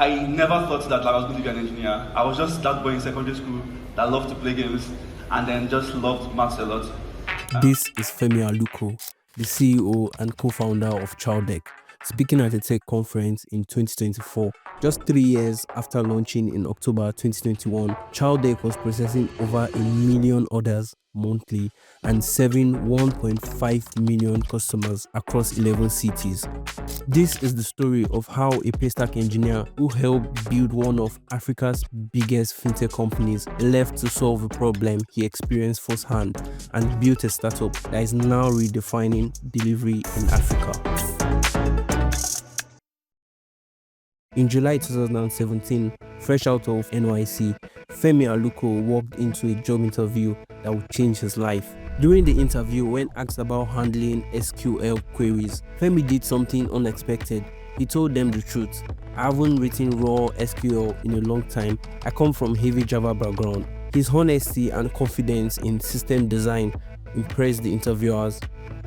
I never thought that I was going to be an engineer. I was just that boy in secondary school that loved to play games and then just loved maths a lot. This is Femi Aluko, the CEO and co-founder of Chowdeck, speaking at a tech conference in 2024. Just 3 years after launching in October 2021, Chowdeck was processing over 1 million orders monthly and serving 1.5 million customers across 11 cities. This is the story of how a Paystack engineer who helped build one of Africa's biggest fintech companies left to solve a problem he experienced firsthand and built a startup that is now redefining delivery in Africa. In July 2017, fresh out of NYC, Femi Aluko walked into a job interview that would change his life. During the interview, when asked about handling SQL queries, Femi did something unexpected. He told them the truth. I haven't written raw SQL in a long time. I come from heavy Java background. His honesty and confidence in system design impressed the interviewers,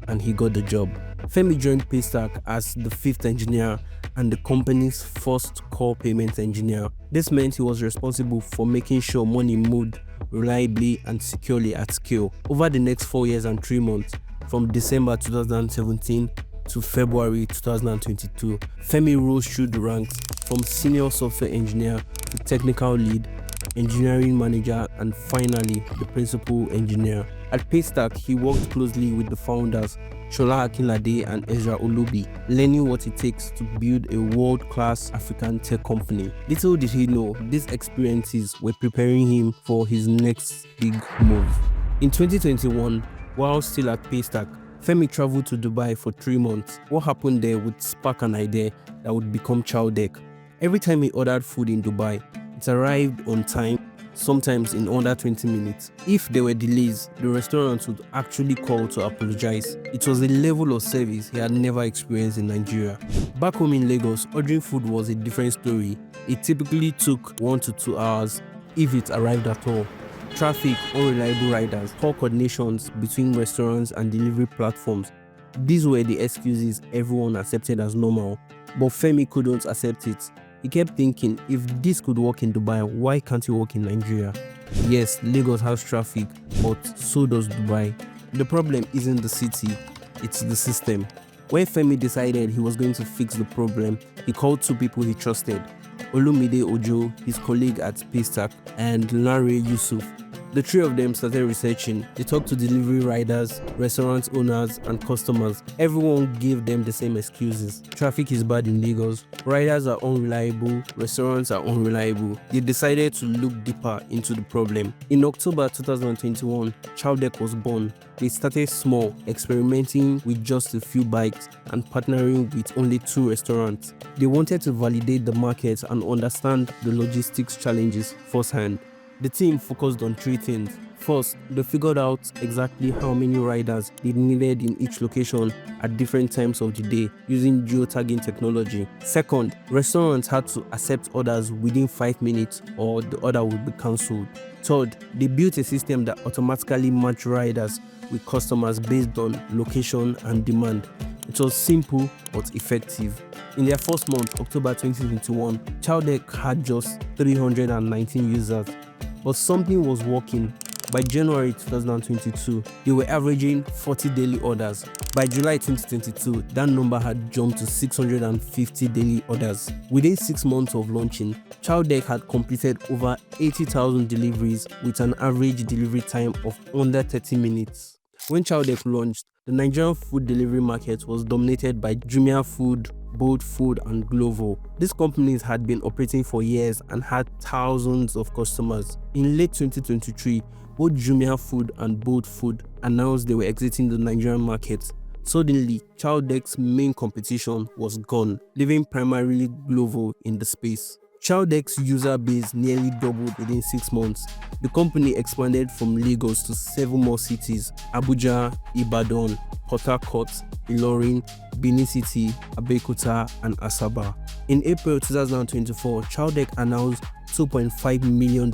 and he got the job. Femi joined Paystack as the 5th engineer and the company's first core payment engineer. This meant he was responsible for making sure money moved reliably and securely at scale. Over the next 4 years and 3 months, from December 2017 to February 2022, Femi rose through the ranks from senior software engineer to technical lead, engineering manager, and finally the principal engineer. At Paystack, he worked closely with the founders Shola Akinlade and Ezra Olubi, learning what it takes to build a world-class African tech company. Little did he know, these experiences were preparing him for his next big move. In 2021, while still at Paystack, Femi traveled to Dubai for 3 months. What happened there would spark an idea that would become Chowdeck. Every time he ordered food in Dubai, it arrived on time, sometimes in under 20 minutes. If there were delays, the restaurant would actually call to apologize. It was a level of service he had never experienced in Nigeria. Back home in Lagos, ordering food was a different story. It typically took 1 to 2 hours if it arrived at all. Traffic, unreliable riders, poor coordinations between restaurants and delivery platforms. These were the excuses everyone accepted as normal, but Femi couldn't accept it. He kept thinking, if this could work in Dubai, why can't it work in Nigeria? Yes, Lagos has traffic, but so does Dubai. The problem isn't the city, it's the system. When Femi decided he was going to fix the problem, he called 2 people he trusted, Olumide Ojo, his colleague at Paystack, and Lanre Yusuf. The 3 of them started researching. They talked to delivery riders, restaurant owners, and customers. Everyone gave them the same excuses. Traffic is bad in Lagos, riders are unreliable, restaurants are unreliable. They decided to look deeper into the problem. In October 2021, Chowdeck was born. They started small, experimenting with just a few bikes and partnering with only 2 restaurants. They wanted to validate the market and understand the logistics challenges firsthand. The team focused on 3 things. First, they figured out exactly how many riders they needed in each location at different times of the day using geotagging technology. Second, restaurants had to accept orders within 5 minutes or the order would be cancelled. Third, they built a system that automatically matched riders with customers based on location and demand. It was simple but effective. In their first month, October 2021, Chowdeck had just 319 users. But something was working. By January 2022, they were averaging 40 daily orders. By July 2022, that number had jumped to 650 daily orders. Within 6 months of launching, Chowdeck had completed over 80,000 deliveries with an average delivery time of under 30 minutes. When Chowdeck launched, the Nigerian food delivery market was dominated by Jumia Food, Bolt Food, and Glovo. These companies had been operating for years and had thousands of customers. In late 2023, both Jumia Food and Bolt Food announced they were exiting the Nigerian market. Suddenly, Chowdeck's main competition was gone, leaving primarily Glovo in the space. Chowdeck's user base nearly doubled within 6 months. The company expanded from Lagos to 7 more cities: Abuja, Ibadan, Port Harcourt, Ilorin, Benin City, Abeokuta, and Asaba. In April 2024, Chowdeck announced $2.5 million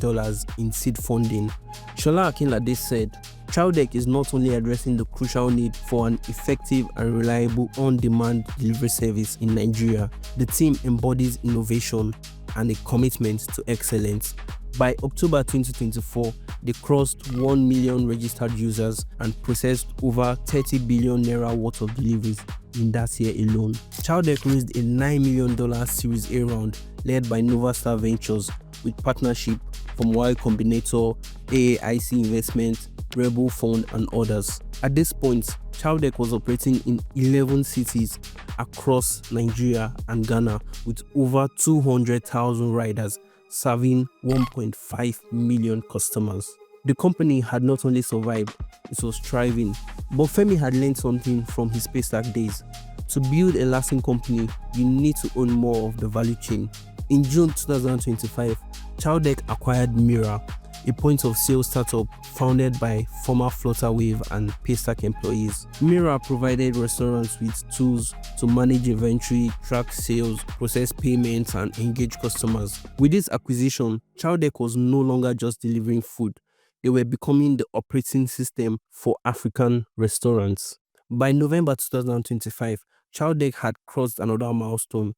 in seed funding. Shola Akinlade said, Chowdeck is not only addressing the crucial need for an effective and reliable on-demand delivery service in Nigeria, the team embodies innovation and a commitment to excellence. By October 2024, they crossed 1 million registered users and processed over 30 billion naira worth of deliveries in that year alone. Chowdeck raised a $9 million Series A round led by Novastar Ventures with partnership from Y Combinator, AAIC Investment, Rebel Fund and others. At this point, Chowdeck was operating in 11 cities across Nigeria and Ghana with over 200,000 riders serving 1.5 million customers. The company had not only survived, it was thriving. But Femi had learned something from his Paystack days. To build a lasting company, you need to own more of the value chain. In June 2025, Chowdeck acquired Mira, a point-of-sale startup founded by former Flutterwave and Paystack employees. Mira provided restaurants with tools to manage inventory, track sales, process payments, and engage customers. With this acquisition, Chowdeck was no longer just delivering food. They were becoming the operating system for African restaurants. By November 2025, Chowdeck had crossed another milestone: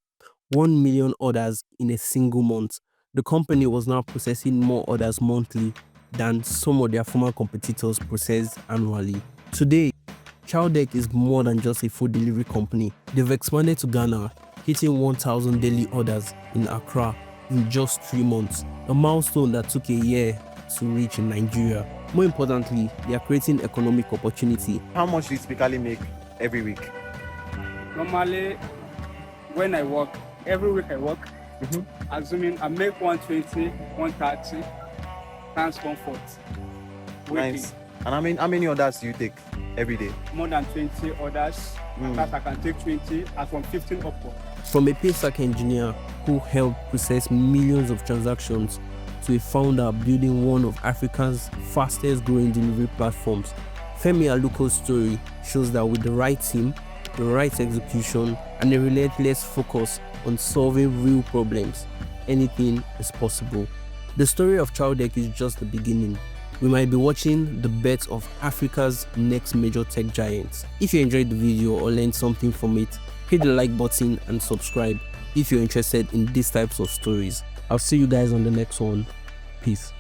1 million orders in a single month. The company was now processing more orders monthly than some of their former competitors processed annually. Today, Chowdeck is more than just a food delivery company. They've expanded to Ghana, hitting 1,000 daily orders in Accra in just 3 months, a milestone that took a year to reach in Nigeria. More importantly, they are creating economic opportunity. How much do you typically make every week? Normally, when I work, every week I work, assuming I make 120, 130 times comfort. Nice. And how many orders do you take every day? More than 20 orders. That I can take 20, and from 15 upward. From a Paystack engineer who helped process millions of transactions to a founder building one of Africa's fastest growing delivery platforms, Femi Aluko's story shows that with the right team, the right execution, and a relentless focus on solving real problems, anything is possible. The story of Chowdeck is just the beginning. We might be watching the birth of Africa's next major tech giants. If you enjoyed the video or learned something from it, hit the like button and subscribe if you're interested in these types of stories. I'll see you guys on the next one. Peace.